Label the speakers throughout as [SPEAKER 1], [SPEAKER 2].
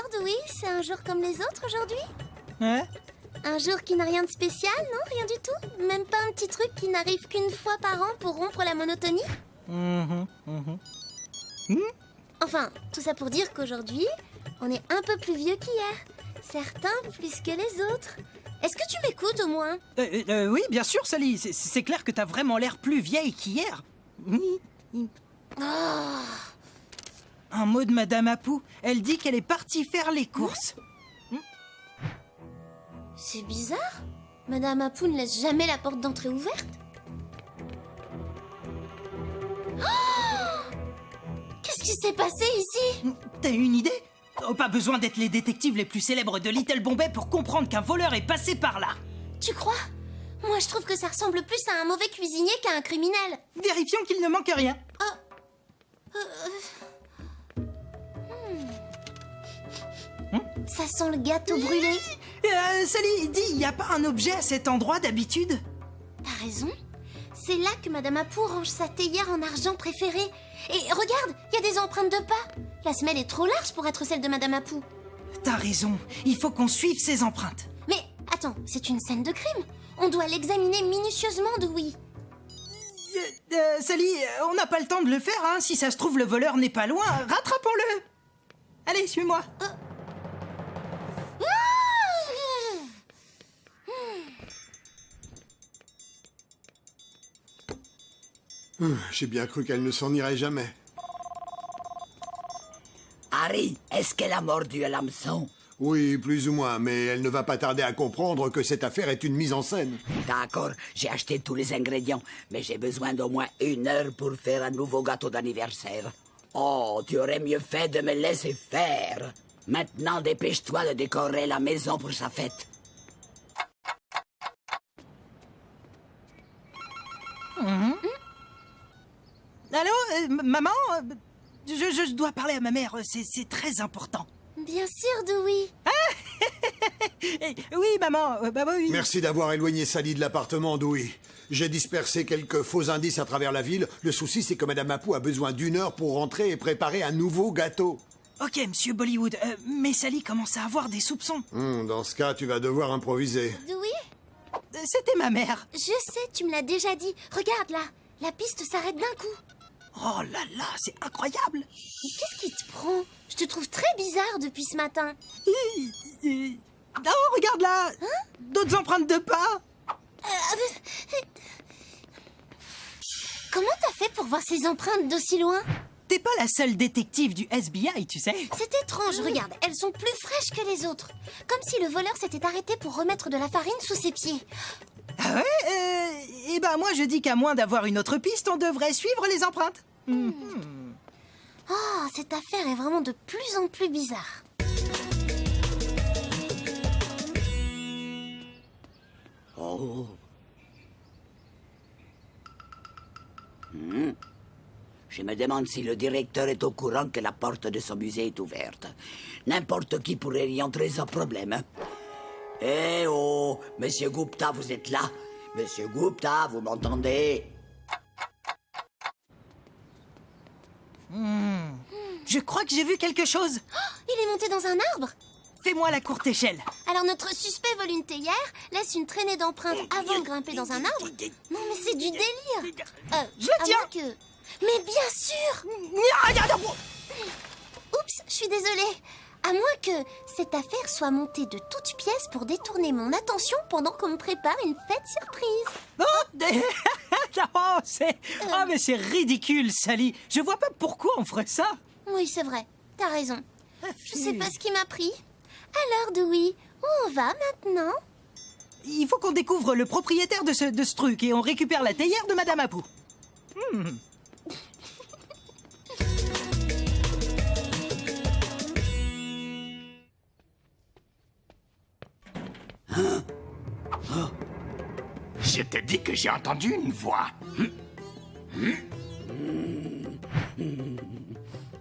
[SPEAKER 1] Alors, Dewey, c'est un jour comme les autres aujourd'hui?
[SPEAKER 2] Hein?
[SPEAKER 1] Un jour qui n'a rien de spécial, non? Rien du tout? Même pas un petit truc qui n'arrive qu'une fois par an pour rompre la monotonie? Enfin, tout ça pour dire qu'aujourd'hui, on est un peu plus vieux qu'hier. Certains plus que les autres. Est-ce que tu m'écoutes au moins?
[SPEAKER 2] Oui, bien sûr, Sally. C'est clair que t'as vraiment l'air plus vieille qu'hier. Un mot de Madame Apu. Elle dit qu'elle est partie faire les courses.
[SPEAKER 1] C'est bizarre. Madame Apu ne laisse jamais la porte d'entrée ouverte. Qu'est-ce qui s'est passé ici?
[SPEAKER 2] T'as une idée? Oh, pas besoin d'être les détectives les plus célèbres de Little Bombay pour comprendre qu'un voleur est passé par là.
[SPEAKER 1] Tu crois? Moi, je trouve que ça ressemble plus à un mauvais cuisinier qu'à un criminel.
[SPEAKER 2] Vérifions qu'il ne manque rien.
[SPEAKER 1] Ça sent le gâteau brûlé.
[SPEAKER 2] Sally, dis, y a pas un objet à cet endroit d'habitude?
[SPEAKER 1] T'as raison. C'est là que Madame Apu range sa théière en argent préférée. Et regarde, il y a des empreintes de pas. La semelle est trop large pour être celle de Madame Apu.
[SPEAKER 2] T'as raison, il faut qu'on suive ces empreintes.
[SPEAKER 1] Mais attends, c'est une scène de crime. On doit l'examiner minutieusement, Dewey.
[SPEAKER 2] Sally, on n'a pas le temps de le faire, hein. Si ça se trouve, le voleur n'est pas loin. Rattrapons-le. Allez, suis-moi.
[SPEAKER 3] J'ai bien cru qu'elle ne s'en irait jamais.
[SPEAKER 4] Harry, est-ce qu'elle a mordu à l'hameçon?
[SPEAKER 3] Oui, plus ou moins, mais elle ne va pas tarder à comprendre que cette affaire est une mise en scène.
[SPEAKER 4] D'accord, j'ai acheté tous les ingrédients, mais j'ai besoin d'au moins 1 heure pour faire un nouveau gâteau d'anniversaire. Oh, tu aurais mieux fait de me laisser faire. Maintenant, dépêche-toi de décorer la maison pour sa fête.
[SPEAKER 2] Allô, maman? Je dois parler à ma mère, c'est très important.
[SPEAKER 1] Bien sûr, Dewey.
[SPEAKER 2] Oui, maman, bah oui.
[SPEAKER 3] Merci d'avoir éloigné Sally de l'appartement, Dewey. J'ai dispersé quelques faux indices à travers la ville. Le souci, c'est que Madame Apu a besoin d'1 heure pour rentrer et préparer un nouveau gâteau.
[SPEAKER 2] Ok, monsieur Bollywood, mais Sally commence à avoir des soupçons.
[SPEAKER 3] Dans ce cas, tu vas devoir improviser.
[SPEAKER 1] Dewey?
[SPEAKER 2] C'était ma mère.
[SPEAKER 1] Je sais, tu me l'as déjà dit. Regarde là, la piste s'arrête d'un coup.
[SPEAKER 2] Oh là là, c'est incroyable.
[SPEAKER 1] Mais qu'est-ce qui te prend? Je te trouve très bizarre depuis ce matin.
[SPEAKER 2] Oh, regarde là. D'autres empreintes de pas.
[SPEAKER 1] Comment t'as fait pour voir ces empreintes d'aussi loin?
[SPEAKER 2] T'es pas la seule détective du FBI, tu sais.
[SPEAKER 1] C'est étrange, regarde, elles sont plus fraîches que les autres. Comme si le voleur s'était arrêté pour remettre de la farine sous ses pieds.
[SPEAKER 2] Ah ouais? Eh ben moi je dis qu'à moins d'avoir une autre piste, on devrait suivre les empreintes.
[SPEAKER 1] Oh, cette affaire est vraiment de plus en plus bizarre.
[SPEAKER 4] Oh. Je me demande si le directeur est au courant que la porte de son musée est ouverte. N'importe qui pourrait y entrer sans problème. Eh oh, Monsieur Gupta, vous êtes là? Monsieur Gupta, vous m'entendez?
[SPEAKER 2] Je crois que j'ai vu quelque chose.
[SPEAKER 1] Il est monté dans un arbre.
[SPEAKER 2] Fais-moi la courte échelle.
[SPEAKER 1] Alors notre suspect vole une théière, laisse une traînée d'empreintes avant de grimper dans un arbre. Non mais c'est du délire.
[SPEAKER 2] Je le tiens.
[SPEAKER 1] Que... Mais bien sûr. Oups, je suis désolée. À moins que cette affaire soit montée de toutes pièces pour détourner mon attention pendant qu'on me prépare une fête surprise.
[SPEAKER 2] Oh, mais c'est ridicule, Sally. Je vois pas pourquoi on ferait ça.
[SPEAKER 1] Oui, c'est vrai. T'as raison. Je sais pas ce qui m'a pris. Alors, Dewey, où on va maintenant?
[SPEAKER 2] Il faut qu'on découvre le propriétaire de ce truc et on récupère la théière de Madame Apu.
[SPEAKER 5] Je te dis que j'ai entendu une voix.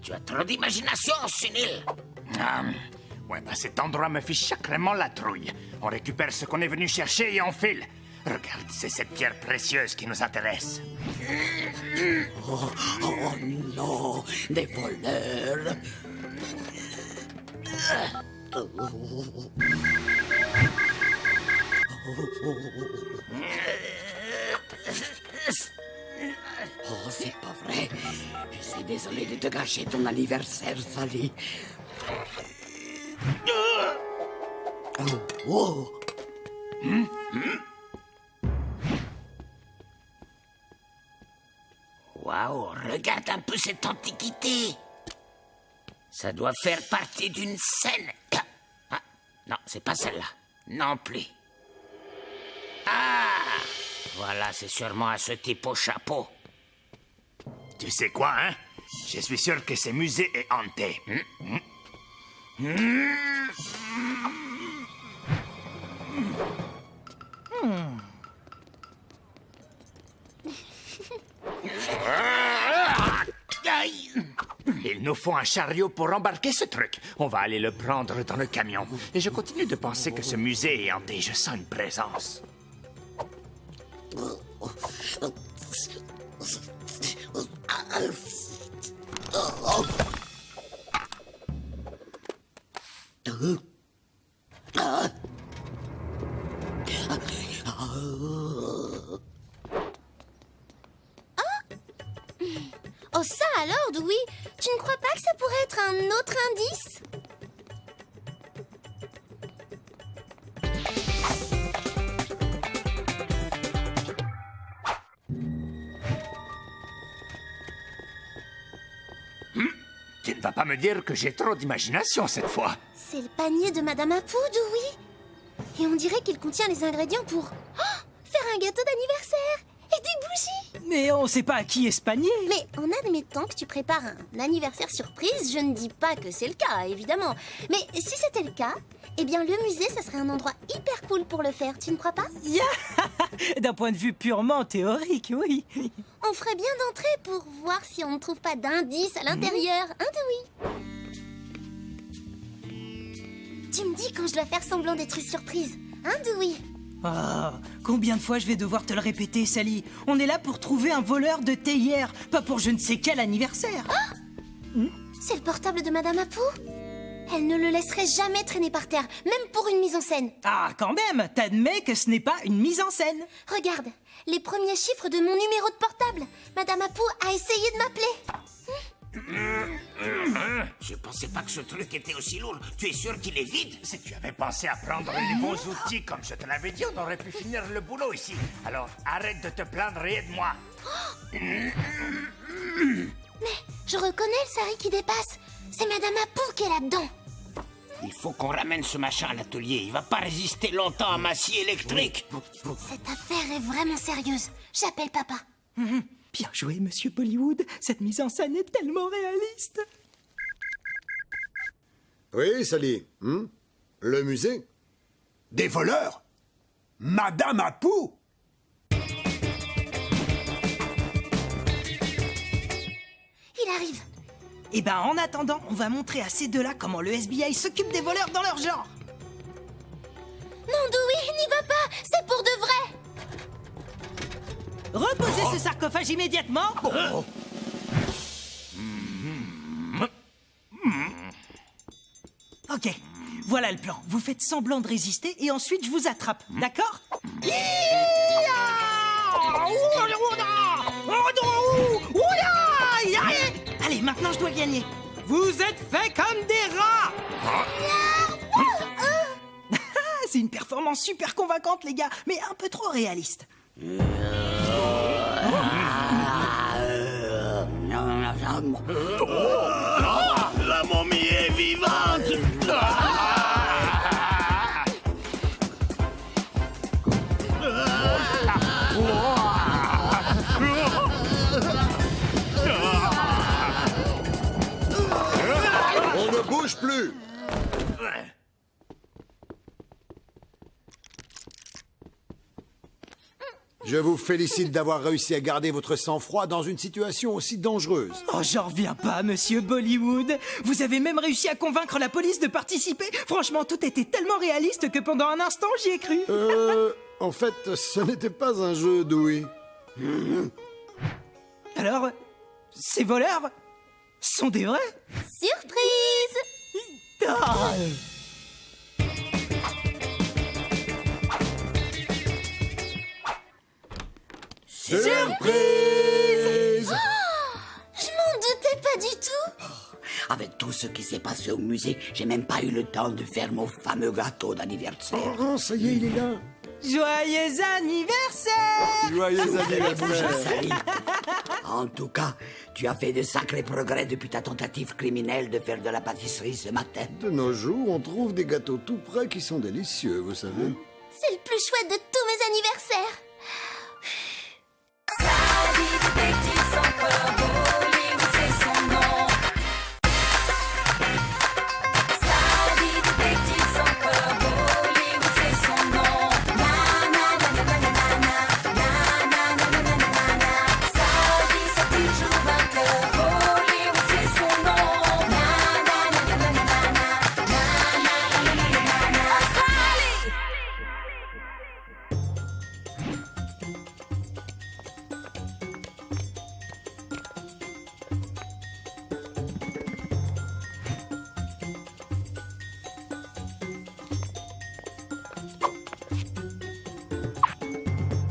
[SPEAKER 4] Tu as trop d'imagination, Sunil.
[SPEAKER 5] Ouais, bah cet endroit me fiche sacrément la trouille. On récupère ce qu'on est venu chercher et on file. Regarde, c'est cette pierre précieuse qui nous intéresse.
[SPEAKER 4] Oh non, des voleurs. Oh, c'est pas vrai. Je suis désolé de te gâcher ton anniversaire, Sally. Oh. Waouh, regarde un peu cette antiquité. Ça doit faire partie d'une scène. Ah, non, c'est pas celle-là. Non plus. Ah, voilà, c'est sûrement à ce type au chapeau.
[SPEAKER 5] Tu sais quoi, hein? Je suis sûr que ce musée est hanté. Il nous faut un chariot pour embarquer ce truc. On va aller le prendre dans le camion. Et je continue de penser que ce musée est hanté. Je sens une présence.
[SPEAKER 1] Oh ça alors, Dewey? Tu ne crois pas que ça pourrait être un autre indice?
[SPEAKER 5] Tu ne vas pas me dire que j'ai trop d'imagination cette fois.
[SPEAKER 1] C'est le panier de Madame Apu, Dewey. Et on dirait qu'il contient les ingrédients pour faire un gâteau d'anniversaire et des bougies.
[SPEAKER 2] Mais on sait pas à qui est ce panier.
[SPEAKER 1] Mais en admettant que tu prépares un anniversaire surprise, je ne dis pas que c'est le cas, évidemment. Mais si c'était le cas, eh bien le musée, ça serait un endroit hyper cool pour le faire, tu ne crois pas?
[SPEAKER 2] D'un point de vue purement théorique, oui.
[SPEAKER 1] On ferait bien d'entrer pour voir si on ne trouve pas d'indices à l'intérieur, hein, Dewey? Tu me dis quand je dois faire semblant d'être une surprise, hein, Dewey?
[SPEAKER 2] Oh, combien de fois je vais devoir te le répéter, Sally? On est là pour trouver un voleur de théière, pas pour je ne sais quel anniversaire.
[SPEAKER 1] C'est le portable de Madame Apu? Elle ne le laisserait jamais traîner par terre, même pour une mise en scène.
[SPEAKER 2] Ah, quand même, t'admets que ce n'est pas une mise en scène.
[SPEAKER 1] Regarde, les premiers chiffres de mon numéro de portable. Madame Apu a essayé de m'appeler.
[SPEAKER 4] Je pensais pas que ce truc était aussi lourd. Tu es sûr qu'il est vide?
[SPEAKER 5] Si tu avais pensé à prendre les bons outils comme je te l'avais dit, on aurait pu finir le boulot ici. Alors arrête de te plaindre et aide-moi.
[SPEAKER 1] Mais je reconnais le sari qui dépasse. C'est Madame Apu qui est là-dedans.
[SPEAKER 4] Il faut qu'on ramène ce machin à l'atelier. Il va pas résister longtemps à ma scie électrique.
[SPEAKER 1] Cette affaire est vraiment sérieuse. J'appelle papa.
[SPEAKER 2] Bien joué, monsieur Bollywood. Cette mise en scène est tellement réaliste.
[SPEAKER 3] Oui, Sally. Le musée?
[SPEAKER 6] Des voleurs? Madame Apu?
[SPEAKER 1] Il arrive.
[SPEAKER 2] Eh ben, en attendant, on va montrer à ces deux-là comment le FBI s'occupe des voleurs dans leur genre.
[SPEAKER 1] Non, Dewey, n'y va pas. C'est pour de vrai.
[SPEAKER 2] Reposez ce sarcophage immédiatement. Ok, voilà le plan. Vous faites semblant de résister et ensuite je vous attrape, d'accord? Allez, maintenant je dois gagner. Vous êtes faits comme des rats. C'est une performance super convaincante, les gars, mais un peu trop réaliste.
[SPEAKER 6] La momie est vivante!
[SPEAKER 3] On ne bouge plus! Je vous félicite d'avoir réussi à garder votre sang-froid dans une situation aussi dangereuse.
[SPEAKER 2] Oh, j'en reviens pas, monsieur Bollywood. Vous avez même réussi à convaincre la police de participer. Franchement, tout était tellement réaliste que pendant un instant, j'y ai cru.
[SPEAKER 3] En fait, ce n'était pas un jeu, Dewey.
[SPEAKER 2] Alors, ces voleurs sont des vrais?
[SPEAKER 1] Surprise.
[SPEAKER 2] Ah.
[SPEAKER 3] Surprise!
[SPEAKER 1] Je m'en doutais pas du tout.
[SPEAKER 4] Avec tout ce qui s'est passé au musée, j'ai même pas eu le temps de faire mon fameux gâteau d'anniversaire.
[SPEAKER 3] Oh, ça y est, il est là.
[SPEAKER 2] Joyeux anniversaire!
[SPEAKER 3] Joyeux anniversaire.
[SPEAKER 4] Sally. En tout cas, tu as fait de sacrés progrès depuis ta tentative criminelle de faire de la pâtisserie ce matin.
[SPEAKER 3] De nos jours, on trouve des gâteaux tout prêts qui sont délicieux, vous savez.
[SPEAKER 1] C'est le plus chouette de tous mes anniversaires.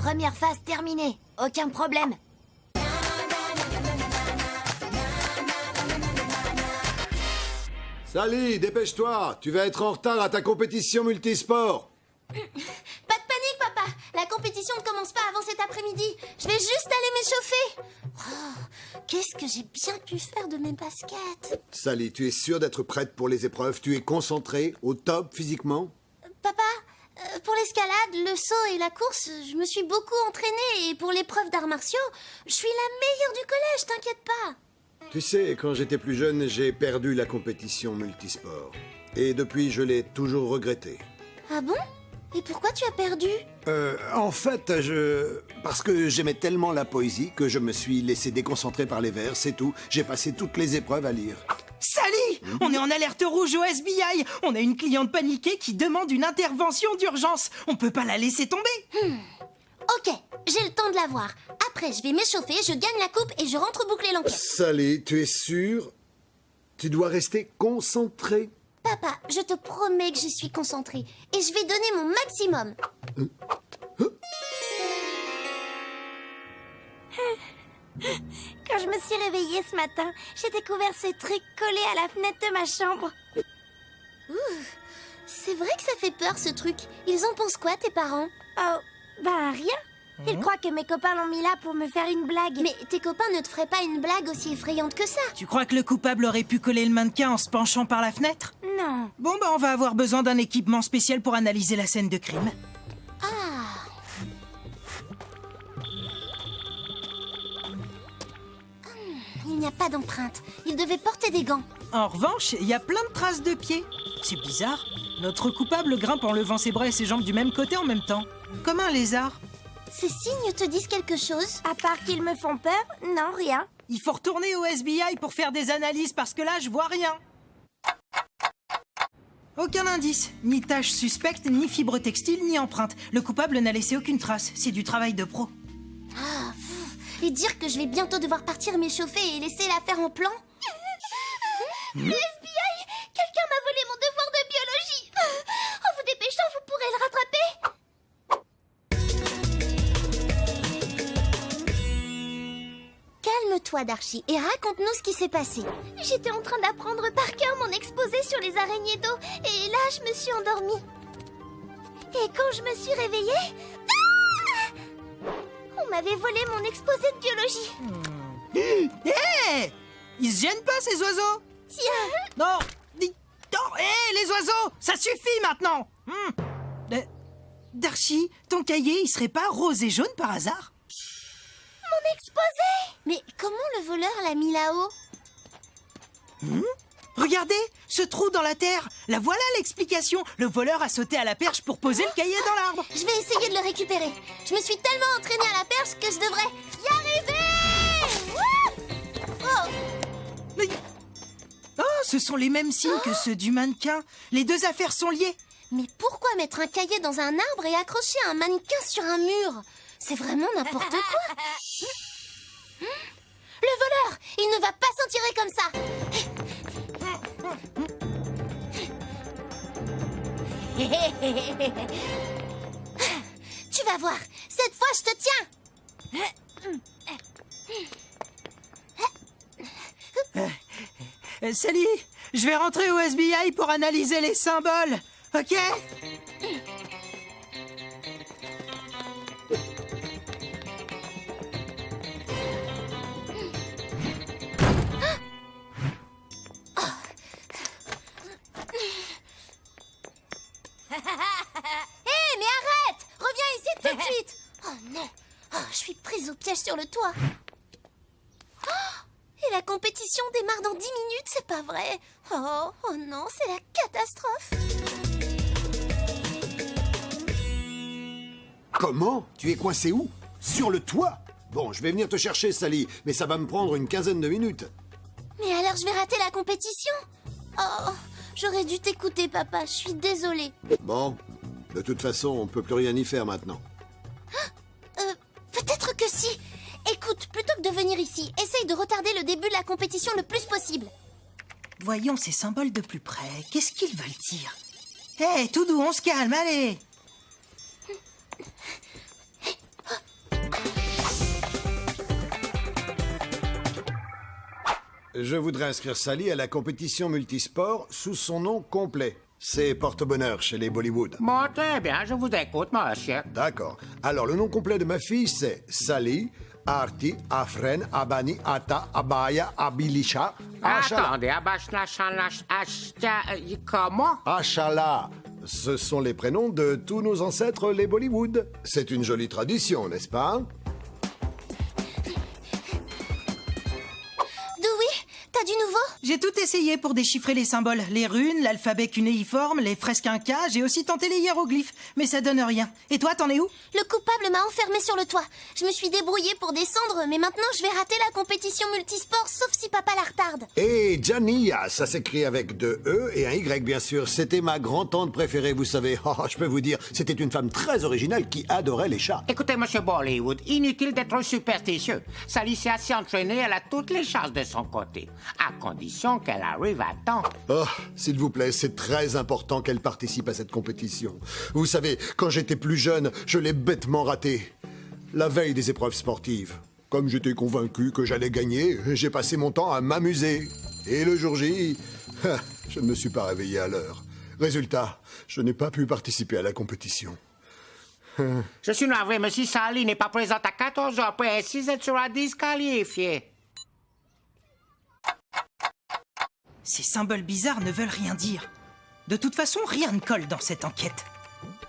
[SPEAKER 1] Première phase terminée. Aucun problème.
[SPEAKER 3] Sally, dépêche-toi. Tu vas être en retard à ta compétition multisport.
[SPEAKER 1] Pas de panique, papa. La compétition ne commence pas avant cet après-midi. Je vais juste aller m'échauffer. Oh, qu'est-ce que j'ai bien pu faire de mes baskets.
[SPEAKER 3] Sally, tu es sûre d'être prête pour les épreuves? Tu es concentrée, au top physiquement?
[SPEAKER 1] Papa, pour l'escalade, le saut et la course, je me suis beaucoup entraînée. Et pour l'épreuve d'arts martiaux, je suis la meilleure du collège, t'inquiète pas.
[SPEAKER 3] Tu sais, quand j'étais plus jeune, j'ai perdu la compétition multisport. Et depuis, je l'ai toujours regretté.
[SPEAKER 1] Ah bon? Et pourquoi tu as perdu?
[SPEAKER 3] En fait, parce que j'aimais tellement la poésie que je me suis laissé déconcentrer par les vers, c'est tout. J'ai passé toutes les épreuves à lire.
[SPEAKER 2] Sally, on est en alerte rouge au SBI. On a une cliente paniquée qui demande une intervention d'urgence. On peut pas la laisser tomber.
[SPEAKER 1] Ok, j'ai le temps de la voir. Après, je vais m'échauffer, je gagne la coupe et je rentre boucler l'enquête.
[SPEAKER 3] Sally, tu es sûre? Tu dois rester concentrée.
[SPEAKER 1] Papa, je te promets que je suis concentrée et je vais donner mon maximum. Quand je me suis réveillée ce matin, j'ai découvert ces trucs collés à la fenêtre de ma chambre. C'est vrai que ça fait peur ce truc. Ils en pensent quoi tes parents?
[SPEAKER 7] Oh, bah rien. Ils croient que mes copains l'ont mis là pour me faire une blague.
[SPEAKER 1] Mais tes copains ne te feraient pas une blague aussi effrayante que ça.
[SPEAKER 2] Tu crois que le coupable aurait pu coller le mannequin en se penchant par la fenêtre?
[SPEAKER 7] Non.
[SPEAKER 2] Bon, bah on va avoir besoin d'un équipement spécial pour analyser la scène de crime.
[SPEAKER 1] Il n'y a pas d'empreinte. Ils devaient porter des gants.
[SPEAKER 2] En revanche, il y a plein de traces de pieds. C'est bizarre. Notre coupable grimpe en levant ses bras et ses jambes du même côté en même temps. Comme un lézard.
[SPEAKER 1] Ces signes te disent quelque chose?
[SPEAKER 7] À part qu'ils me font peur, non, rien.
[SPEAKER 2] Il faut retourner au SBI pour faire des analyses parce que là, je vois rien. Aucun indice. Ni tache suspecte, ni fibre textile, ni empreinte. Le coupable n'a laissé aucune trace. C'est du travail de pro.
[SPEAKER 1] Et dire que je vais bientôt devoir partir m'échauffer et laisser l'affaire en plan? Le FBI! Quelqu'un m'a volé mon devoir de biologie! En vous dépêchant, vous pourrez le rattraper! Calme-toi, Darcy, et raconte-nous ce qui s'est passé. J'étais en train d'apprendre par cœur mon exposé sur les araignées d'eau, et là, je me suis endormie. Et quand je me suis réveillée... On m'avait volé mon exposé de biologie.
[SPEAKER 2] Hé! Ils se gênent pas, ces oiseaux?
[SPEAKER 1] Tiens!
[SPEAKER 2] Non! Non! Hé, les oiseaux! Ça suffit maintenant! Darcy, ton cahier, il serait pas rose et jaune par hasard?
[SPEAKER 1] Mon exposé! Mais comment le voleur l'a mis là-haut?
[SPEAKER 2] Regardez, ce trou dans la terre. La voilà l'explication. Le voleur a sauté à la perche pour poser le cahier dans l'arbre.
[SPEAKER 1] Je vais essayer de le récupérer. Je me suis tellement entraînée à la perche que je devrais y arriver! Wouh!
[SPEAKER 2] Oh, ce sont les mêmes signes que ceux du mannequin. Les deux affaires sont liées.
[SPEAKER 1] Mais pourquoi mettre un cahier dans un arbre et accrocher un mannequin sur un mur? C'est vraiment n'importe quoi. Le voleur! Il ne va pas s'en tirer comme ça! Tu vas voir, cette fois je te tiens.
[SPEAKER 2] Sally, je vais rentrer au SBI pour analyser les symboles, ok?
[SPEAKER 1] Hé, mais arrête! Reviens ici tout de suite! Oh non! Oh, je suis prise au piège sur le toit. Oh, et la compétition démarre dans 10 minutes, c'est pas vrai. Oh, oh non, c'est la catastrophe.
[SPEAKER 3] Comment? Tu es coincé où? Sur le toit? Bon, je vais venir te chercher, Sally, mais ça va me prendre une quinzaine de minutes.
[SPEAKER 1] Mais alors je vais rater la compétition? Oh, j'aurais dû t'écouter, papa, je suis désolée.
[SPEAKER 3] Bon, de toute façon, on peut plus rien y faire maintenant.
[SPEAKER 1] Peut-être que si. Écoute, plutôt que de venir ici, essaye de retarder le début de la compétition le plus possible.
[SPEAKER 2] Voyons ces symboles de plus près. Qu'est-ce qu'ils veulent dire? Hé, tout doux, on se calme, allez!
[SPEAKER 3] Je voudrais inscrire Sally à la compétition multisport sous son nom complet. C'est porte-bonheur chez les Bollywood.
[SPEAKER 8] Bon, très bien, je vous écoute, monsieur.
[SPEAKER 3] D'accord. Alors, le nom complet de ma fille, c'est Sally, Arti, Afren, Abani, Ata, Abaya, Abilisha, Ashala.
[SPEAKER 8] Attendez, comment?
[SPEAKER 3] Ashala. Ce sont les prénoms de tous nos ancêtres, les Bollywood. C'est une jolie tradition, n'est-ce pas?
[SPEAKER 1] Dewey, t'as du nouveau?
[SPEAKER 2] J'ai tout essayé pour déchiffrer les symboles. Les runes, l'alphabet cunéiforme, les fresques incas. J'ai aussi tenté les hiéroglyphes, mais ça donne rien. Et toi, t'en es où?
[SPEAKER 1] Le coupable m'a enfermé sur le toit. Je me suis débrouillée pour descendre, mais maintenant je vais rater la compétition multisport, sauf si papa la retarde.
[SPEAKER 3] Et Jania, ça s'écrit avec deux E et un Y, bien sûr. C'était ma grand-tante préférée, vous savez. Oh, je peux vous dire, c'était une femme très originale qui adorait les chats.
[SPEAKER 8] Écoutez, monsieur Bollywood, inutile d'être superstitieux. Sally s'est assez entraînée, elle a toutes les chances de son côté, à condition qu'elle arrive à temps.
[SPEAKER 3] Oh, s'il vous plaît, c'est très important qu'elle participe à cette compétition. Vous savez, quand j'étais plus jeune, je l'ai bêtement ratée. La veille des épreuves sportives. Comme j'étais convaincu que j'allais gagner, j'ai passé mon temps à m'amuser. Et le jour J, je ne me suis pas réveillé à l'heure. Résultat, je n'ai pas pu participer à la compétition.
[SPEAKER 8] Je suis navré, mais si Sally n'est pas présente à 14 heures précises, elle sera disqualifiée.
[SPEAKER 2] Ces symboles bizarres ne veulent rien dire. De toute façon, rien ne colle dans cette enquête.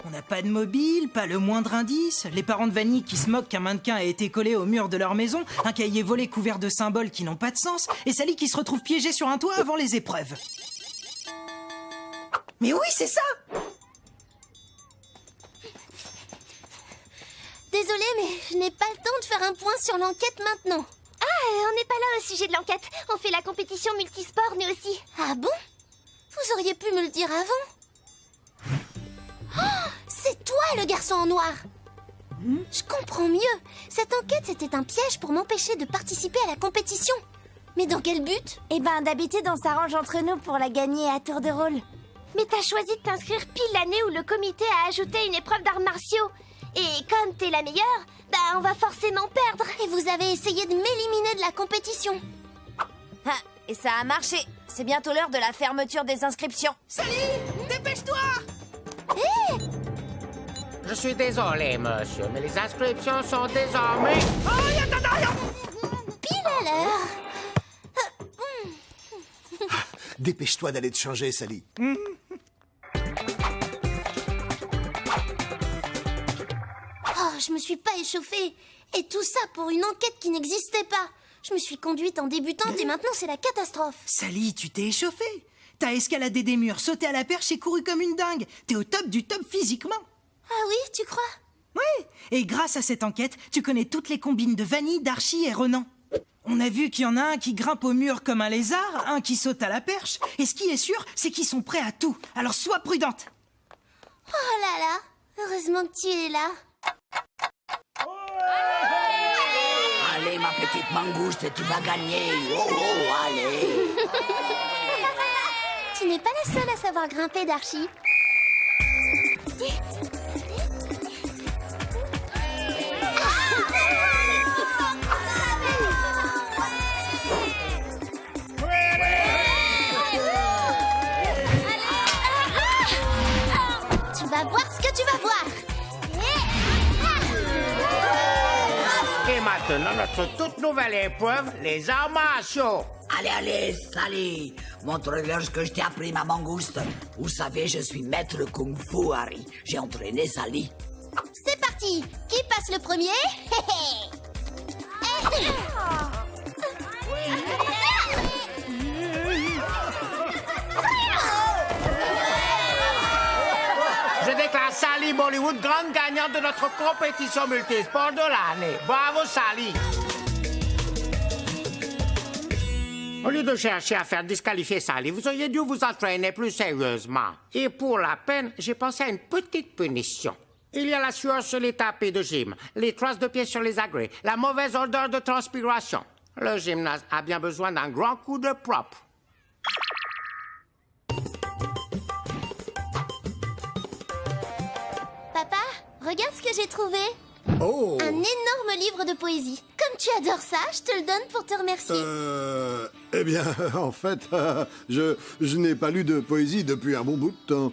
[SPEAKER 2] On n'a pas de mobile, pas le moindre indice, les parents de Vanille qui se moquent qu'un mannequin a été collé au mur de leur maison, un cahier volé couvert de symboles qui n'ont pas de sens, et Sally qui se retrouve piégée sur un toit avant les épreuves. Mais oui, c'est ça!
[SPEAKER 1] Désolée, mais je n'ai pas le temps de faire un point sur l'enquête maintenant. Ah, on n'est pas là au sujet de l'enquête. On fait la compétition multisport, nous aussi. Ah bon? Vous auriez pu me le dire avant. Oh, c'est toi le garçon en noir. Je comprends mieux. Cette enquête, c'était un piège pour m'empêcher de participer à la compétition. Mais dans quel but?
[SPEAKER 7] Eh ben, d'habitude, on s'arrange entre nous pour la gagner à tour de rôle.
[SPEAKER 1] Mais t'as choisi de t'inscrire pile l'année où le comité a ajouté une épreuve d'arts martiaux. Et comme t'es la meilleure, bah on va forcément perdre. Et vous avez essayé de m'éliminer de la compétition.
[SPEAKER 7] Ah, et ça a marché. C'est bientôt l'heure de la fermeture des inscriptions.
[SPEAKER 2] Sally, dépêche-toi!
[SPEAKER 8] Je suis désolé, monsieur, mais les inscriptions sont désormais...
[SPEAKER 1] Pile à l'heure.
[SPEAKER 3] Dépêche-toi d'aller te changer, Sally.
[SPEAKER 1] Oh, je me suis pas échauffée. Et tout ça pour une enquête qui n'existait pas. Je me suis conduite en débutante et maintenant c'est la catastrophe.
[SPEAKER 2] Sally, tu t'es échauffée. T'as escaladé des murs, sauté à la perche et couru comme une dingue. T'es au top du top physiquement.
[SPEAKER 1] Ah oui, tu crois?
[SPEAKER 2] Oui, et grâce à cette enquête, tu connais toutes les combines de Vanille, d'Archie et Renan. On a vu qu'il y en a un qui grimpe au mur comme un lézard, un qui saute à la perche, et ce qui est sûr, c'est qu'ils sont prêts à tout. Alors sois prudente.
[SPEAKER 1] Oh là là, heureusement que tu es là.
[SPEAKER 4] Allez, ma petite mangouste, tu vas gagner. Oh, oh, allez.
[SPEAKER 1] Tu n'es pas la seule à savoir grimper, Darchi. Tu vas voir ce que tu vas voir.
[SPEAKER 8] Et maintenant, notre toute nouvelle épreuve, les arts martiaux.
[SPEAKER 4] Allez, Sally, montre-leur ce que je t'ai appris, ma mangouste. Vous savez, je suis maître Kung Fu, Harry. J'ai entraîné Sally.
[SPEAKER 1] C'est parti. Qui passe le premier?
[SPEAKER 8] Je déclare Sally Bollywood grande gagnante de notre compétition multisport de l'année. Bravo, Sally! Au lieu de chercher à faire disqualifier Sally, vous auriez dû vous entraîner plus sérieusement. Et pour la peine, j'ai pensé à une petite punition. Il y a la sueur sur les tapis de gym, les traces de pieds sur les agrès, la mauvaise odeur de transpiration. Le gymnase a bien besoin d'un grand coup de propre.
[SPEAKER 1] Papa, regarde ce que j'ai trouvé.
[SPEAKER 3] Oh!
[SPEAKER 1] Un énorme livre de poésie. Comme tu adores ça, je te le donne pour te remercier.
[SPEAKER 3] Eh bien, en fait, je n'ai pas lu de poésie depuis un bon bout de temps.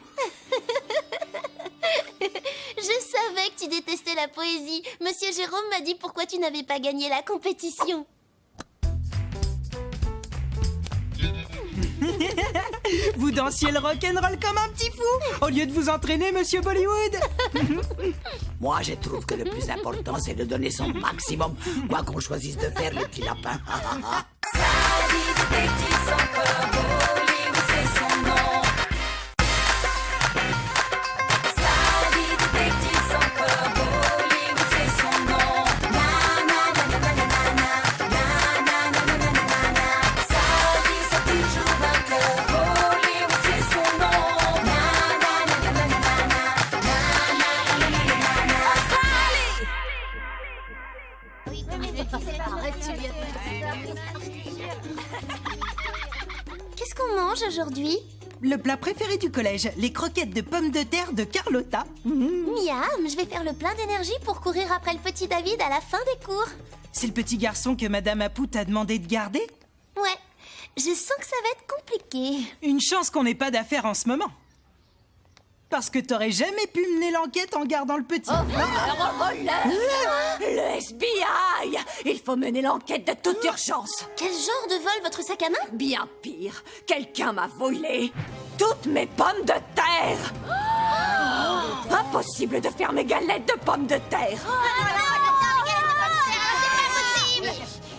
[SPEAKER 1] Je savais que tu détestais la poésie. Monsieur Jérôme m'a dit pourquoi tu n'avais pas gagné la compétition.
[SPEAKER 2] Vous dansiez le rock'n'roll comme un petit fou, au lieu de vous entraîner, monsieur Bollywood.
[SPEAKER 4] Moi, je trouve que le plus important, c'est de donner son maximum, quoi qu'on choisisse de faire, le petit lapin.
[SPEAKER 1] Qu'est-ce qu'on mange aujourd'hui?
[SPEAKER 2] Le plat préféré du collège, les croquettes de pommes de terre de Carlotta.
[SPEAKER 1] Miam, je vais faire le plein d'énergie pour courir après le petit David à la fin des cours.
[SPEAKER 2] C'est le petit garçon que Madame Apou t'a demandé de garder?
[SPEAKER 1] Ouais, je sens que ça va être compliqué.
[SPEAKER 2] Une chance qu'on n'ait pas d'affaires en ce moment. Parce que t'aurais jamais pu mener l'enquête en gardant le petit.
[SPEAKER 9] Le FBI! Il faut mener l'enquête de toute urgence.
[SPEAKER 1] Quel genre de vol, votre sac à main?
[SPEAKER 9] Bien pire, quelqu'un m'a volé toutes mes pommes de terre. Impossible de faire mes galettes de pommes de terre.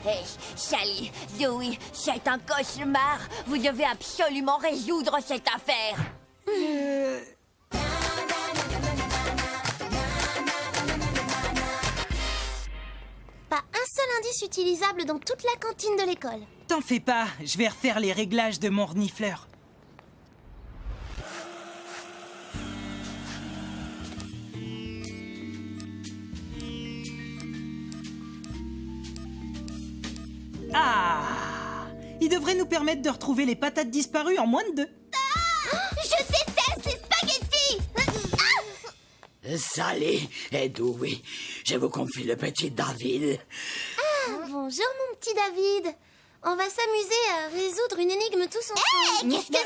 [SPEAKER 7] Hey, Sally, Zoé, c'est un cauchemar. Vous devez absolument résoudre cette affaire.
[SPEAKER 1] Pas un seul indice utilisable dans toute la cantine de l'école.
[SPEAKER 2] T'en fais pas, je vais refaire les réglages de mon renifleur. Ah! Il devrait nous permettre de retrouver les patates disparues en moins de 2.
[SPEAKER 1] Je déteste les spaghettis!
[SPEAKER 4] Sally et Dewey, je vous confie le petit David.
[SPEAKER 1] Bonjour mon petit David. On va s'amuser à résoudre une énigme tous ensemble. Qu'est-ce que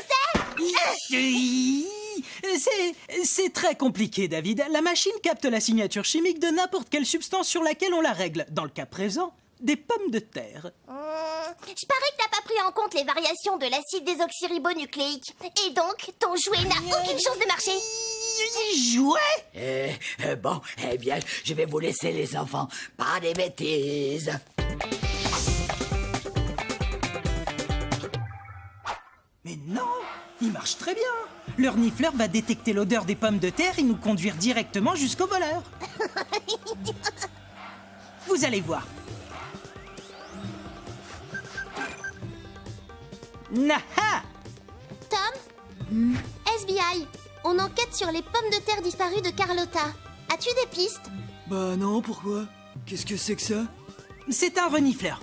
[SPEAKER 1] c'est?
[SPEAKER 2] C'est très compliqué, David. La machine capte la signature chimique de n'importe quelle substance sur laquelle on la règle. Dans le cas présent, des pommes de terre.
[SPEAKER 1] Je parie que t'as pas pris en compte les variations de l'acide désoxyribonucléique. Et donc, ton jouet n'a aucune chance de marcher.
[SPEAKER 2] Jouet?
[SPEAKER 4] Bon, eh bien, je vais vous laisser, les enfants. Pas des bêtises.
[SPEAKER 2] Mais non, il marche très bien. Le renifleur va détecter l'odeur des pommes de terre et nous conduire directement jusqu'au voleur. Vous allez voir. Naha!
[SPEAKER 1] Tom, SBI, on enquête sur les pommes de terre disparues de Carlotta. As-tu des pistes?
[SPEAKER 10] Bah non, pourquoi? Qu'est-ce que c'est que ça?
[SPEAKER 2] C'est un renifleur.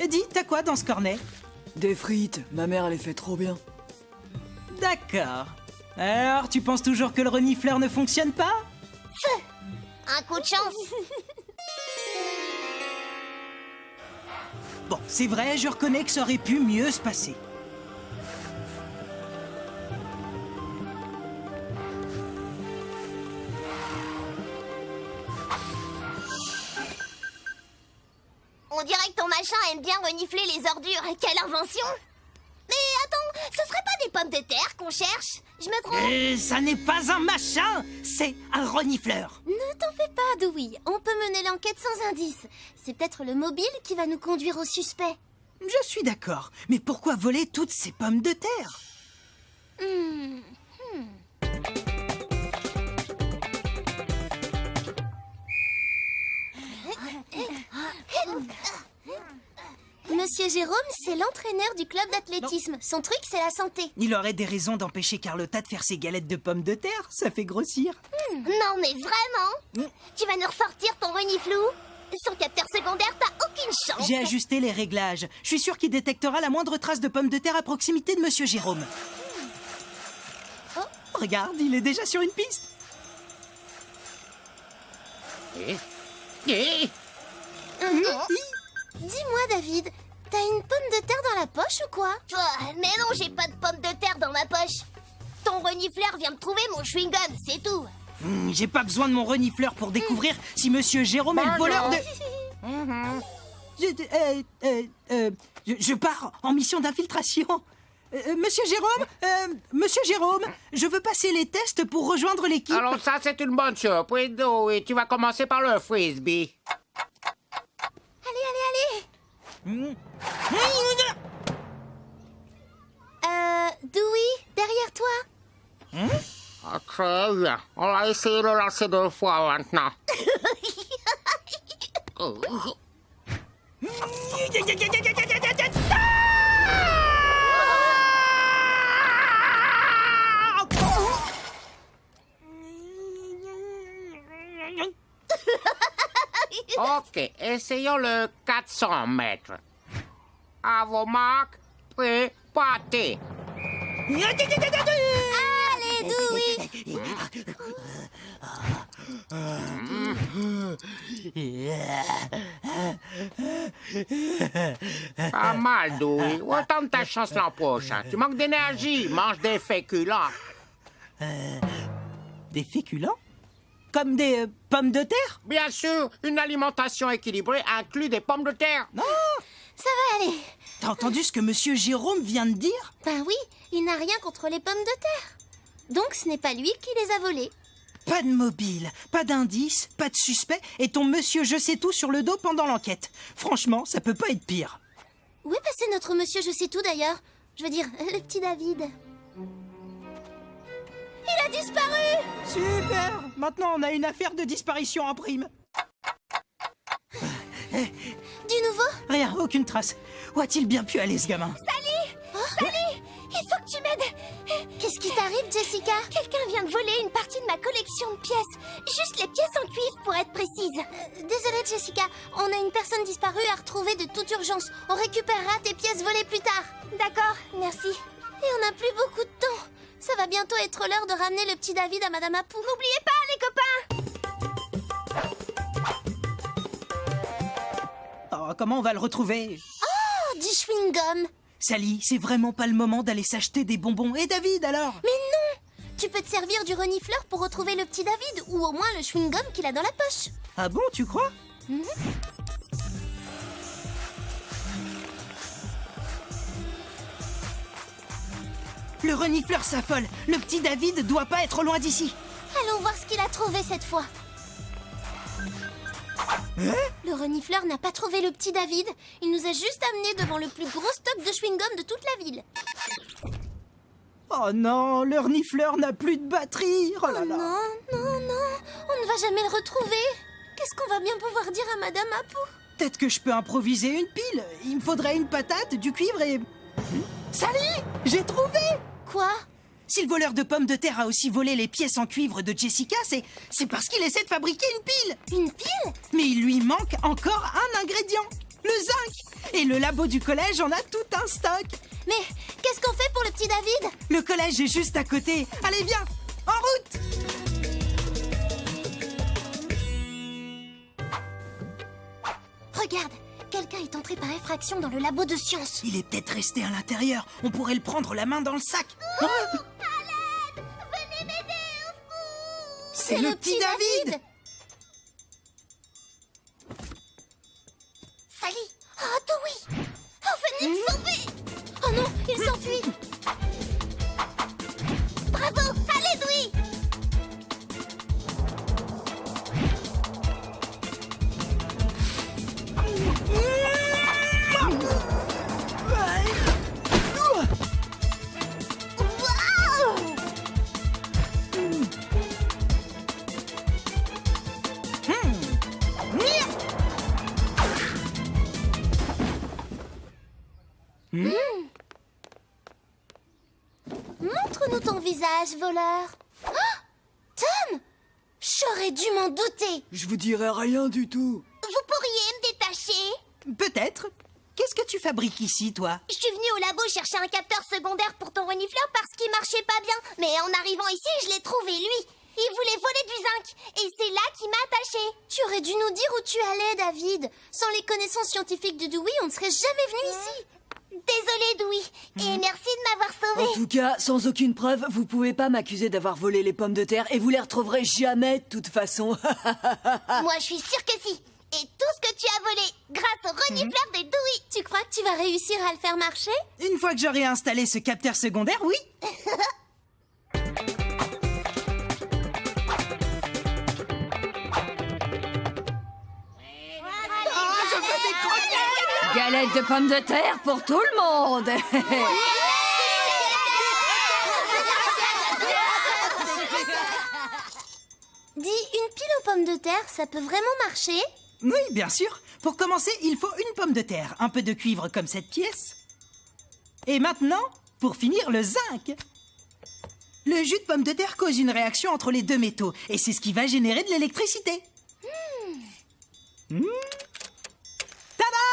[SPEAKER 2] Dis, t'as quoi dans ce cornet?
[SPEAKER 10] Des frites, ma mère elle les fait trop bien.
[SPEAKER 2] D'accord. Alors, tu penses toujours que le renifleur ne fonctionne pas?
[SPEAKER 1] Un coup de chance.
[SPEAKER 2] Bon, c'est vrai, je reconnais que ça aurait pu mieux se passer.
[SPEAKER 1] On dirait que ton machin aime bien renifler les ordures. Quelle invention! Mais attends, ce serait pas des pommes de terre qu'on cherche? Je me trompe?
[SPEAKER 2] Ça n'est pas un machin, c'est un renifleur.
[SPEAKER 1] Ne t'en fais pas, Dewey. On peut mener l'enquête sans indice. C'est peut-être le mobile qui va nous conduire au suspect.
[SPEAKER 2] Je suis d'accord, mais pourquoi voler toutes ces pommes de terre?
[SPEAKER 1] Monsieur Jérôme, c'est l'entraîneur du club d'athlétisme. Son truc, c'est la santé.
[SPEAKER 2] Il aurait des raisons d'empêcher Carlotta de faire ses galettes de pommes de terre, ça fait grossir.
[SPEAKER 1] Non, mais vraiment? Tu vas nous ressortir ton reniflou? Sans capteur secondaire, t'as aucune chance.
[SPEAKER 2] J'ai ajusté les réglages. Je suis sûr qu'il détectera la moindre trace de pommes de terre à proximité de Monsieur Jérôme. Oh, regarde, il est déjà sur une piste.
[SPEAKER 1] Dis-moi, David, t'as une pomme de terre dans la poche ou quoi? Mais non, j'ai pas de pomme de terre dans ma poche. Ton renifleur vient me trouver mon chewing-gum, c'est tout.
[SPEAKER 2] J'ai pas besoin de mon renifleur pour découvrir si Monsieur Jérôme est le voleur de... Je pars en mission d'infiltration. Monsieur Jérôme, je veux passer les tests pour rejoindre l'équipe.
[SPEAKER 8] Alors ça, c'est une bonne surprise, et tu vas commencer par le frisbee.
[SPEAKER 1] Allez. Dewey, derrière toi.
[SPEAKER 8] Très bien. On va essayer de lancer 2 fois maintenant. Ok, essayons le 400 mètres. À vos marques, prêts, partez.
[SPEAKER 1] Allez, Dewey.
[SPEAKER 8] Pas mal, Dewey. Autant de ta chance l'an prochain. Tu manques d'énergie. Mange des féculents.
[SPEAKER 2] Des féculents? Comme des pommes de terre?
[SPEAKER 8] Bien sûr, une alimentation équilibrée inclut des pommes de terre.
[SPEAKER 2] Non!
[SPEAKER 1] Ça va aller.
[SPEAKER 2] T'as entendu ce que Monsieur Jérôme vient de dire?
[SPEAKER 1] Ben oui, il n'a rien contre les pommes de terre. Donc ce n'est pas lui qui les a volées.
[SPEAKER 2] Pas de mobile, pas d'indice, pas de suspect, et ton monsieur je sais tout sur le dos pendant l'enquête. Franchement, ça peut pas être pire.
[SPEAKER 1] Où est passé notre monsieur je sais tout d'ailleurs? Je veux dire, le petit David. Il a disparu!
[SPEAKER 2] Super! Maintenant, on a une affaire de disparition en prime.
[SPEAKER 1] Du nouveau?
[SPEAKER 2] Rien, aucune trace. Où a-t-il bien pu aller, ce gamin?
[SPEAKER 1] Sally! Sally! Il faut que tu m'aides! Qu'est-ce qui t'arrive, Jessica? Quelqu'un vient de voler une partie de ma collection de pièces. Juste les pièces en cuivre, pour être précise. Désolée, Jessica. On a une personne disparue à retrouver de toute urgence. On récupérera tes pièces volées plus tard. D'accord, merci. Et on n'a plus beaucoup de temps. Ça va bientôt être l'heure de ramener le petit David à Madame Apou. N'oubliez pas, les copains!
[SPEAKER 2] Oh, comment on va le retrouver?
[SPEAKER 1] Oh, du chewing-gum!
[SPEAKER 2] Sally, c'est vraiment pas le moment d'aller s'acheter des bonbons. Et David, alors?
[SPEAKER 1] Mais non! Tu peux te servir du renifleur pour retrouver le petit David, ou au moins le chewing-gum qu'il a dans la poche.
[SPEAKER 2] Ah bon, tu crois? Le renifleur s'affole. Le petit David doit pas être loin d'ici.
[SPEAKER 1] Allons voir ce qu'il a trouvé cette fois. Le renifleur n'a pas trouvé le petit David. Il nous a juste amenés devant le plus gros stock de chewing-gum de toute la ville.
[SPEAKER 2] Oh non, le renifleur n'a plus de batterie. Oh là là.
[SPEAKER 1] Non, on ne va jamais le retrouver. Qu'est-ce qu'on va bien pouvoir dire à Madame Apou?
[SPEAKER 2] Peut-être que je peux improviser une pile. Il me faudrait une patate, du cuivre et... Sally, j'ai trouvé!
[SPEAKER 1] Quoi?
[SPEAKER 2] Si le voleur de pommes de terre a aussi volé les pièces en cuivre de Jessica, c'est parce qu'il essaie de fabriquer une pile.
[SPEAKER 1] Une pile?
[SPEAKER 2] Mais il lui manque encore un ingrédient. Le zinc! Et le labo du collège en a tout un stock.
[SPEAKER 1] Mais qu'est-ce qu'on fait pour le petit David?
[SPEAKER 2] Le collège est juste à côté. Allez, viens! En route!
[SPEAKER 1] Regarde, quelqu'un est entré par effraction dans le labo de science.
[SPEAKER 2] Il est peut-être resté à l'intérieur. On pourrait le prendre la main dans le sac.
[SPEAKER 1] À l'aide! Venez m'aider, au secours!
[SPEAKER 2] C'est le petit David!
[SPEAKER 1] Sally! Oh, Dewey! Oh, venez me sauver! Oh non, il s'enfuit! Bravo! Allez, Dewey! Montre-nous ton visage, voleur. Oh, Tom! J'aurais dû m'en douter.
[SPEAKER 10] Je vous dirai rien du tout.
[SPEAKER 1] Vous pourriez me détacher?
[SPEAKER 2] Peut-être. Qu'est-ce que tu fabriques ici, toi?
[SPEAKER 1] Je suis venue au labo chercher un capteur secondaire pour ton renifleur parce qu'il marchait pas bien. Mais en arrivant ici, je l'ai trouvé, lui. Il voulait voler du zinc. Et c'est là qu'il m'a attaché. Tu aurais dû nous dire où tu allais, David. Sans les connaissances scientifiques de Dewey, on ne serait jamais venu ici. Désolée, Dewey. Et merci de m'avoir sauvé.
[SPEAKER 10] En tout cas, sans aucune preuve, vous pouvez pas m'accuser d'avoir volé les pommes de terre et vous les retrouverez jamais de toute façon.
[SPEAKER 1] Moi, je suis sûre que si. Et tout ce que tu as volé grâce au renifleur de Dewey. Tu crois que tu vas réussir à le faire marcher?
[SPEAKER 2] Une fois que j'aurai installé ce capteur secondaire, oui.
[SPEAKER 9] Galette de pommes de terre pour tout le monde.
[SPEAKER 1] Dis, une pile aux pommes de terre, ça peut vraiment marcher?
[SPEAKER 2] Oui, bien sûr. Pour commencer, il faut une pomme de terre, un peu de cuivre comme cette pièce. Et maintenant, pour finir, le zinc. Le jus de pomme de terre cause une réaction entre les deux métaux, et c'est ce qui va générer de l'électricité. Tada!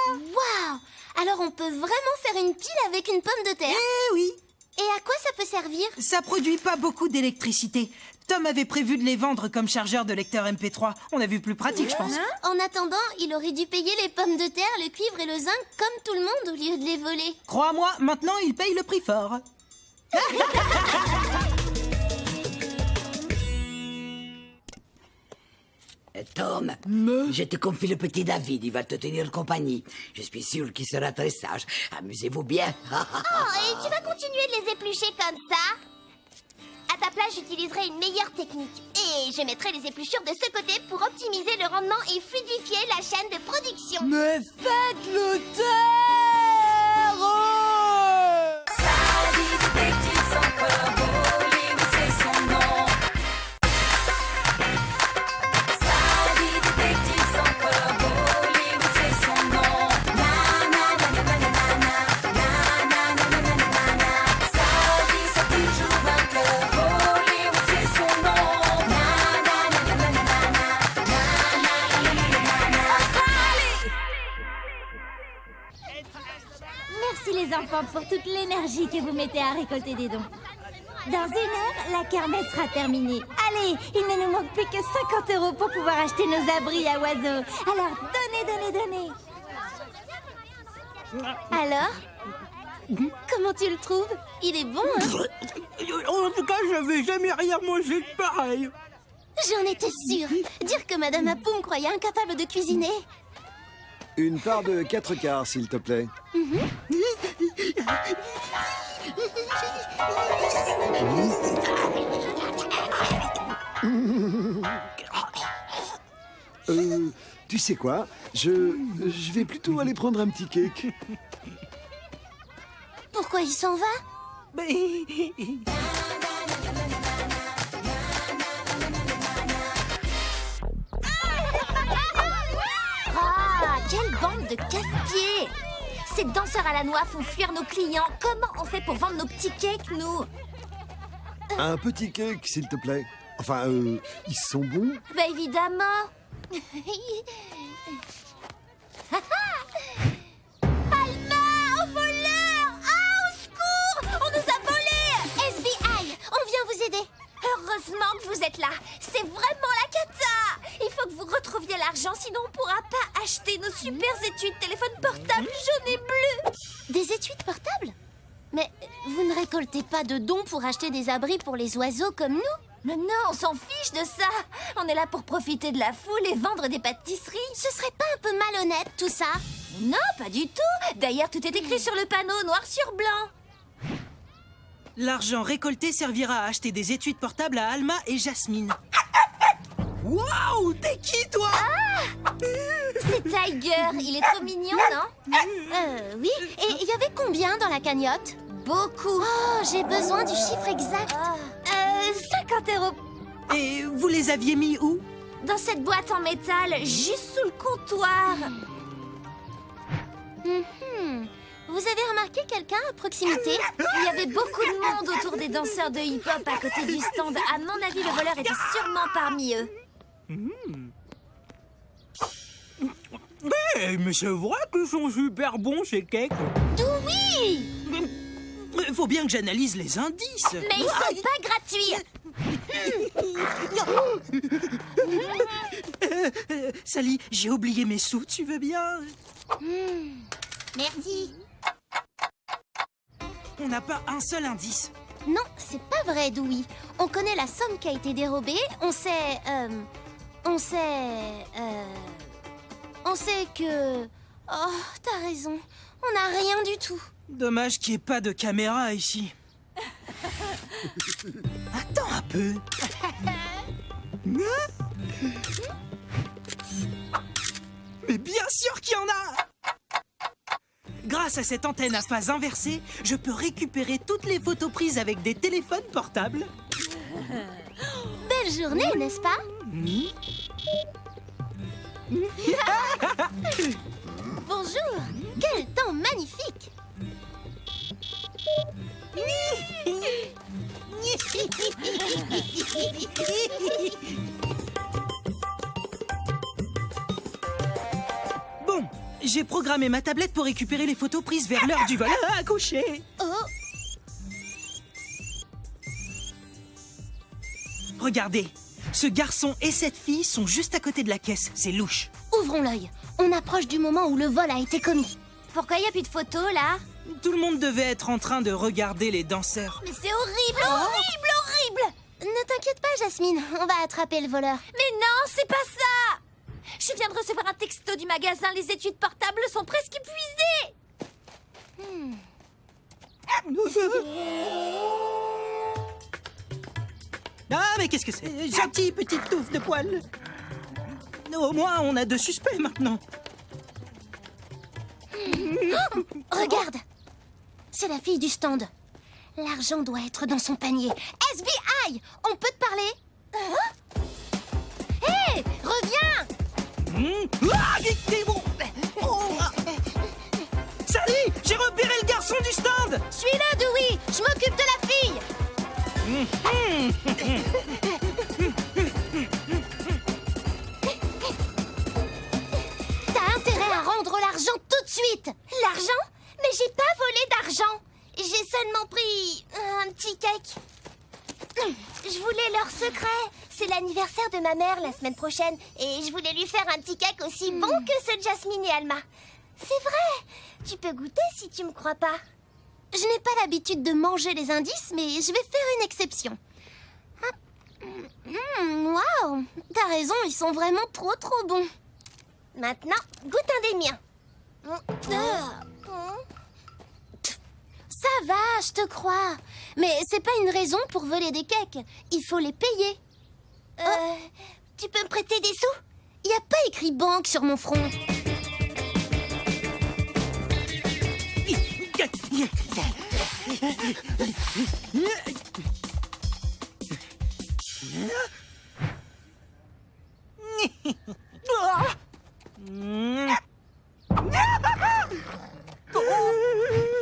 [SPEAKER 1] Waouh! Alors on peut vraiment faire une pile avec une pomme de terre?
[SPEAKER 2] Eh oui!
[SPEAKER 1] Et à quoi ça peut servir?
[SPEAKER 2] Ça produit pas beaucoup d'électricité. Tom avait prévu de les vendre comme chargeur de lecteur MP3. On a vu plus pratique, je pense.
[SPEAKER 1] En attendant, il aurait dû payer les pommes de terre, le cuivre et le zinc comme tout le monde au lieu de les voler.
[SPEAKER 2] Crois-moi, maintenant il paye le prix fort.
[SPEAKER 4] Tom, je te confie le petit David, il va te tenir compagnie. Je suis sûr qu'il sera très sage. Amusez-vous bien.
[SPEAKER 1] Oh, et tu vas continuer de les éplucher comme ça? À ta place, j'utiliserai une meilleure technique. Et je mettrai les épluchures de ce côté pour optimiser le rendement et fluidifier la chaîne de production.
[SPEAKER 10] Mais faites-le taire!
[SPEAKER 11] Merci les enfants pour toute l'énergie que vous mettez à récolter des dons. Dans 1 heure, la kermesse sera terminée. Allez, il ne nous manque plus que 50 € pour pouvoir acheter nos abris à oiseaux. Alors, donnez.
[SPEAKER 1] Alors? Comment tu le trouves? Il est bon, hein?
[SPEAKER 10] En tout cas, j'avais jamais rien mangé de pareil.
[SPEAKER 1] J'en étais sûre. Dire que Madame Apou me croyait incapable de cuisiner.
[SPEAKER 12] Une part de 4 quarts, s'il te plaît. Tu sais quoi? Je vais plutôt aller prendre un petit cake.
[SPEAKER 1] Pourquoi il s'en va?
[SPEAKER 11] Ah, quelle bande de casse-pieds! Ces danseurs à la noix font fuir nos clients. Comment on fait pour vendre nos petits cakes, nous?
[SPEAKER 12] Un petit cake, s'il te plaît. Enfin, ils sont bons?
[SPEAKER 11] Bah évidemment.
[SPEAKER 1] super étuis de téléphone portable jaune et bleu. Des étuis de portable? Mais vous ne récoltez pas de dons pour acheter des abris pour les oiseaux comme nous?
[SPEAKER 7] Mais non, on s'en fiche de ça. On est là pour profiter de la foule et vendre des pâtisseries.
[SPEAKER 1] Ce serait pas un peu malhonnête tout ça?
[SPEAKER 7] Non, pas du tout. D'ailleurs, tout est écrit sur le panneau, noir sur blanc.
[SPEAKER 2] L'argent récolté servira à acheter des étuis de portable à Alma et Jasmine. Waouh, t'es qui, toi?
[SPEAKER 1] C'est Tiger, il est trop mignon, non? Oui. Et il y avait combien dans la cagnotte? Beaucoup. Oh, j'ai besoin du chiffre exact.
[SPEAKER 7] 50 €.
[SPEAKER 2] Et vous les aviez mis où?
[SPEAKER 7] Dans cette boîte en métal, juste sous le comptoir.
[SPEAKER 1] Vous avez remarqué quelqu'un à proximité?
[SPEAKER 7] Il y avait beaucoup de monde autour des danseurs de hip-hop à côté du stand. À mon avis, le voleur était sûrement parmi eux.
[SPEAKER 2] Mais c'est vrai qu'ils sont super bons, ces cakes.
[SPEAKER 1] Oui!
[SPEAKER 2] Faut bien que j'analyse les indices.
[SPEAKER 1] Mais ils sont pas gratuits.
[SPEAKER 2] Sally, j'ai oublié mes sous, tu veux bien?
[SPEAKER 1] Merci.
[SPEAKER 2] On n'a pas un seul indice.
[SPEAKER 1] Non, c'est pas vrai, Dewey. On connaît la somme qui a été dérobée. On sait que... Oh, t'as raison. On n'a rien du tout.
[SPEAKER 2] Dommage qu'il n'y ait pas de caméra ici. Attends un peu. Mais bien sûr qu'il y en a! Grâce à cette antenne à phase inversée, je peux récupérer toutes les photos prises avec des téléphones portables.
[SPEAKER 1] Belle journée, n'est-ce pas? Bonjour! Quel temps magnifique!
[SPEAKER 2] Bon, j'ai programmé ma tablette pour récupérer les photos prises vers l'heure du vol à coucher.
[SPEAKER 1] Oh!
[SPEAKER 2] Regardez, ce garçon et cette fille sont juste à côté de la caisse. C'est louche.
[SPEAKER 1] Ouvrons l'œil. On approche du moment où le vol a été commis. Pourquoi il n'y a plus de photos, là?
[SPEAKER 2] Tout le monde devait être en train de regarder les danseurs.
[SPEAKER 1] Mais c'est horrible, horrible, horrible! Ne t'inquiète pas, Jasmine. On va attraper le voleur.
[SPEAKER 7] Mais non, c'est pas ça! Je viens de recevoir un texto du magasin. Les études portables sont presque épuisées.
[SPEAKER 2] Ah, mais qu'est-ce que c'est? Gentille petite touffe de poils. Au moins, on a 2 suspects maintenant.
[SPEAKER 1] Regarde! C'est la fille du stand. L'argent doit être dans son panier. SBI! On peut te parler? Hé! Reviens!
[SPEAKER 2] Ah, t'es bon. Sally, j'ai repéré le garçon du stand.
[SPEAKER 1] Suis-le, Dewey! Je m'occupe de la fille! T'as intérêt à rendre l'argent tout de suite! L'argent? Mais j'ai pas volé d'argent! J'ai seulement pris un petit cake. Je voulais leur secret. C'est l'anniversaire de ma mère la semaine prochaine et je voulais lui faire un petit cake aussi bon que ceux de Jasmine et Alma. C'est vrai! Tu peux goûter si tu me crois pas. Je n'ai pas l'habitude de manger les indices, mais je vais faire une exception. Waouh! T'as raison, ils sont vraiment trop bons. Maintenant, goûte un des miens. Ça va, je te crois. Mais c'est pas une raison pour voler des cakes. Il faut les payer. Tu peux me prêter des sous? Il n'y a pas écrit banque sur mon front.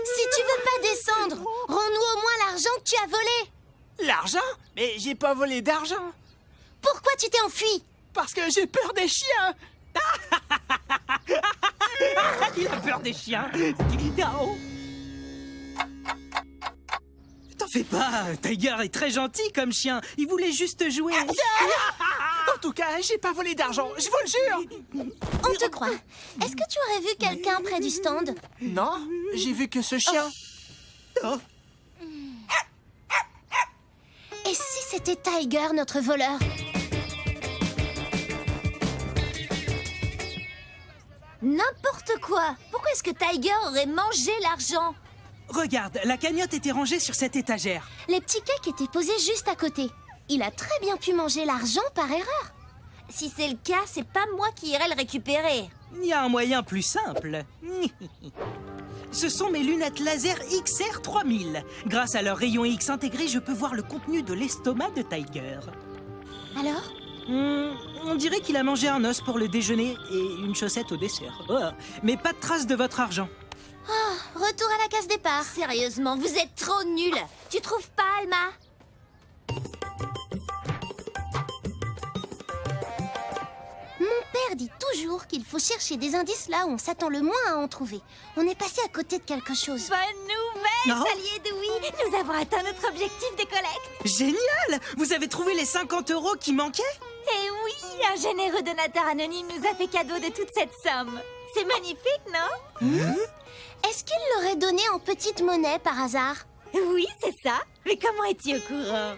[SPEAKER 1] Si tu veux pas descendre, rends-nous au moins l'argent que tu as volé.
[SPEAKER 2] L'argent? Mais j'ai pas volé d'argent.
[SPEAKER 1] Pourquoi tu t'es enfui?
[SPEAKER 2] Parce que j'ai peur des chiens. Il a peur des chiens. T'en fais pas, Tiger est très gentil comme chien. Il voulait juste jouer.
[SPEAKER 13] En tout cas, j'ai pas volé d'argent, je vous le jure.
[SPEAKER 1] On te croit. Est-ce que tu aurais vu quelqu'un près du stand?
[SPEAKER 13] Non, j'ai vu que ce chien. Oh.
[SPEAKER 1] Et si c'était Tiger, notre voleur?
[SPEAKER 7] N'importe quoi! Pourquoi est-ce que Tiger aurait mangé l'argent?
[SPEAKER 2] Regarde, la cagnotte était rangée sur cette étagère.
[SPEAKER 1] Les petits cakes étaient posés juste à côté. Il a très bien pu manger l'argent par erreur.
[SPEAKER 7] Si c'est le cas, c'est pas moi qui irai le récupérer.
[SPEAKER 2] Il y a un moyen plus simple. Ce sont mes lunettes laser XR 3000. Grâce à leur rayon X intégré, je peux voir le contenu de l'estomac de Tiger.
[SPEAKER 1] Alors?
[SPEAKER 2] On dirait qu'il a mangé un os pour le déjeuner et une chaussette au dessert. Oh, mais pas de trace de votre argent.
[SPEAKER 1] Oh, retour à la case départ.
[SPEAKER 7] Sérieusement, vous êtes trop nuls. Tu trouves pas, Alma?
[SPEAKER 1] Mon père dit toujours qu'il faut chercher des indices là où on s'attend le moins à en trouver. On est passé à côté de quelque chose.
[SPEAKER 11] Bonne nouvelle,
[SPEAKER 2] Non.
[SPEAKER 11] Sally et Dewey. Nous avons atteint notre objectif de collecte.
[SPEAKER 2] Génial! Vous avez trouvé les 50 € qui manquaient?
[SPEAKER 11] Et oui, un généreux donateur anonyme nous a fait cadeau de toute cette somme. C'est magnifique, non?
[SPEAKER 1] Est-ce qu'il l'aurait donné en petite monnaie par hasard?
[SPEAKER 11] Oui, c'est ça. Mais comment es-tu au courant?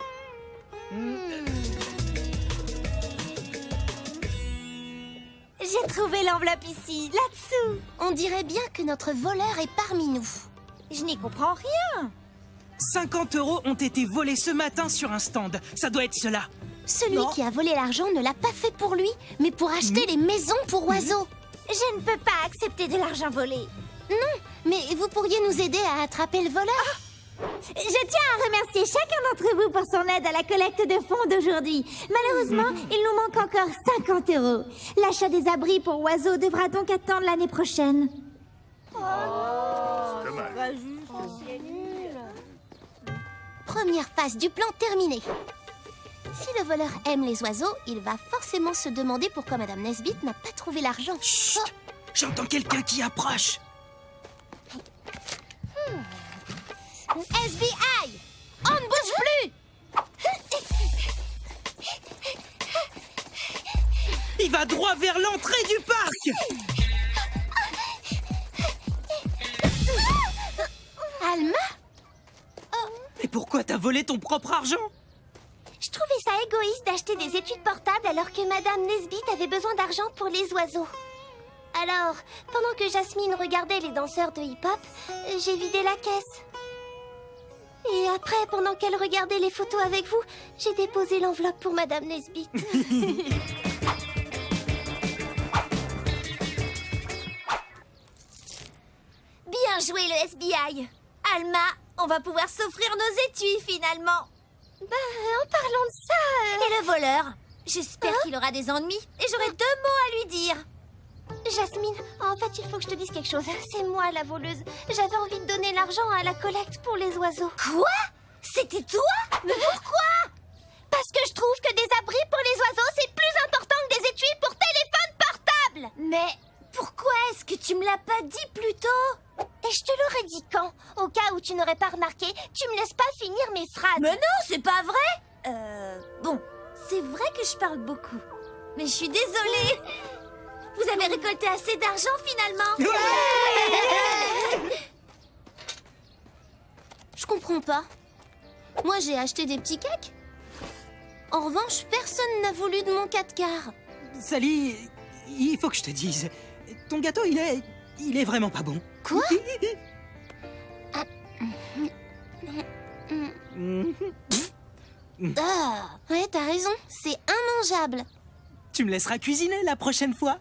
[SPEAKER 11] J'ai trouvé l'enveloppe ici, là-dessous.
[SPEAKER 1] On dirait bien que notre voleur est parmi nous.
[SPEAKER 11] Je n'y comprends rien.
[SPEAKER 2] 50 € ont été volés ce matin sur un stand. Ça doit être cela.
[SPEAKER 1] Celui qui a volé l'argent ne l'a pas fait pour lui, mais pour acheter les maisons pour oiseaux.
[SPEAKER 11] Je ne peux pas accepter de l'argent volé.
[SPEAKER 1] Non, mais vous pourriez nous aider à attraper le voleur.
[SPEAKER 11] Je tiens à remercier chacun d'entre vous pour son aide à la collecte de fonds d'aujourd'hui. Malheureusement, il nous manque encore 50 €. L'achat des abris pour oiseaux devra donc attendre l'année prochaine.
[SPEAKER 1] Première phase du plan terminée. Si le voleur aime les oiseaux, il va forcément se demander pourquoi Madame Nesbit n'a pas trouvé l'argent.
[SPEAKER 2] Chut! J'entends quelqu'un qui approche.
[SPEAKER 1] SBI! On ne bouge plus!
[SPEAKER 2] Il va droit vers l'entrée du parc!
[SPEAKER 1] Alma?
[SPEAKER 2] Et pourquoi t'as volé ton propre argent?
[SPEAKER 1] Je trouvais ça égoïste d'acheter des études portables alors que Madame Nesbit avait besoin d'argent pour les oiseaux. Alors, pendant que Jasmine regardait les danseurs de hip-hop, j'ai vidé la caisse. Et après, pendant qu'elle regardait les photos avec vous, j'ai déposé l'enveloppe pour Madame Nesbit.
[SPEAKER 7] Bien joué, le FBI. Alma, on va pouvoir s'offrir nos étuis, finalement.
[SPEAKER 1] En parlant de ça...
[SPEAKER 7] Et le voleur? J'espère qu'il aura des ennuis et j'aurai 2 mots à lui dire.
[SPEAKER 1] Jasmine, en fait, il faut que je te dise quelque chose. C'est moi, la voleuse. J'avais envie de donner l'argent à la collecte pour les oiseaux.
[SPEAKER 7] Quoi? C'était toi? Mais pourquoi?
[SPEAKER 1] Parce que je trouve que des abris pour les oiseaux, c'est plus important que des étuis pour téléphone portable.
[SPEAKER 7] Mais pourquoi est-ce que tu me l'as pas dit plus tôt?
[SPEAKER 1] Et je te l'aurais dit quand? Au cas où tu n'aurais pas remarqué, tu me laisses pas finir mes phrases.
[SPEAKER 7] Mais non, c'est pas vrai. Bon, c'est vrai que je parle beaucoup. Mais je suis désolée. Vous avez récolté assez d'argent finalement?
[SPEAKER 1] Je comprends pas. Moi, j'ai acheté des petits cakes. En revanche, personne n'a voulu de mon 4 quarts.
[SPEAKER 2] Sally, il faut que je te dise. Ton gâteau, il est vraiment pas bon.
[SPEAKER 1] Quoi? Ouais, t'as raison. C'est immangeable.
[SPEAKER 2] Tu me laisseras cuisiner la prochaine fois.